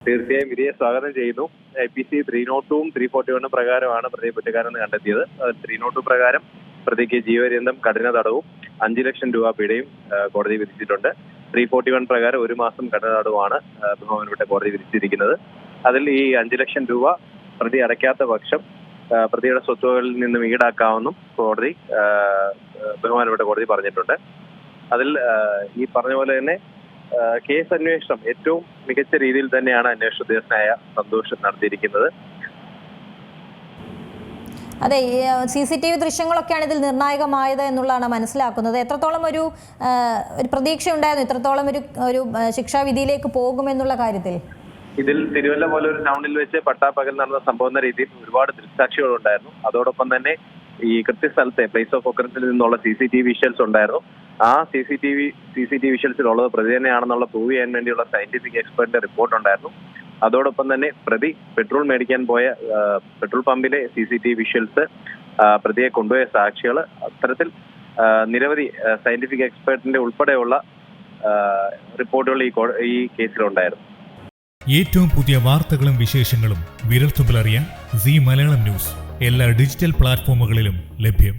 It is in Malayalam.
തീർച്ചയായും വിധിയെ സ്വാഗതം ചെയ്യുന്നു. IPC 302 341 പ്രകാരമാണ് പ്രതിയെ കുറ്റക്കാരെന്ന് കണ്ടെത്തിയത്. 302 പ്രകാരം പ്രതിക്ക് ജീവപര്യന്തം കഠിന തടവും 5 ലക്ഷം രൂപ പിഴയും കോടതി വിധിച്ചിട്ടുണ്ട്. 341 പ്രകാരം 1 മാസം കഠിന തടവുമാണ് ബഹുമാനപ്പെട്ട കോടതി വിധിച്ചിരിക്കുന്നത്. അതിൽ ഈ 5 ലക്ഷം രൂപ പ്രതി അടയ്ക്കാത്ത പക്ഷം പ്രതിയുടെ സ്വത്തുകളിൽ നിന്നും ഈടാക്കാമെന്നും ബഹുമാനപ്പെട്ട കോടതി പറഞ്ഞിട്ടുണ്ട്. അതിൽ ഈ പറഞ്ഞ പോലെ തന്നെ കേസ് അന്വേഷണം ഏറ്റവും മികച്ച രീതിയിൽ തന്നെയാണ് അന്വേഷണ ഉദ്യോഗസ്ഥനായ സന്തോഷ് നടത്തിയിരിക്കുന്നത്. അതെ, CCTV ദൃശ്യങ്ങളൊക്കെയാണ് ഇതിൽ നിർണായകമായത് എന്നുള്ളതാണ് മനസ്സിലാക്കുന്നത്. എത്രത്തോളം ഒരു പ്രതീക്ഷ ഉണ്ടായിരുന്നു ഇത്രത്തോളം ഒരു ശിക്ഷാവിധിയിലേക്ക് പോകുമെന്നുള്ള കാര്യത്തിൽ? ഇതിൽ തിരുവല്ല പോലെ ഒരു ടൗണിൽ വെച്ച് പട്ടാപ്പകൽ നടന്ന സംഭവം എന്ന രീതിയിൽ ഒരുപാട് ദൃക്സാക്ഷികൾ ഉണ്ടായിരുന്നു. അതോടൊപ്പം തന്നെ ഈ കൃത്യസ്ഥലത്തെ പ്ലേസ് ഓഫ് ഒക്കറൻസിൽ നിന്നുള്ള CCTV വിഷ്വൽസ് ഉണ്ടായിരുന്നു. ആ CCTV വിഷ്വൽസിലുള്ളത് പ്രതി തന്നെയാണെന്നുള്ള പ്രൂവ് ചെയ്യാൻ വേണ്ടിയുള്ള സയന്റിഫിക് എക്സ്പെർട്ടിന്റെ റിപ്പോർട്ട് ഉണ്ടായിരുന്നു. അതോടൊപ്പം തന്നെ പ്രതി പെട്രോൾ മേടിക്കാൻ പോയ പെട്രോൾ പമ്പിലെ CCTV വിഷ്വൽസ്, പ്രതിയെ കൊണ്ടുപോയ സാക്ഷികൾ, അത്തരത്തിൽ നിരവധി സയന്റിഫിക് എക്സ്പെർട്ടിന്റെ ഉൾപ്പെടെയുള്ള റിപ്പോർട്ടുകൾ ഈ കേസിലുണ്ടായിരുന്നു. ഏറ്റവും പുതിയ വാർത്തകളും വിശേഷങ്ങളും വിരൽത്തുമ്പിലറിയാൻ സീ മലയാളം ന്യൂസ് എല്ലാ ഡിജിറ്റൽ പ്ലാറ്റ്ഫോമുകളിലും ലഭ്യം.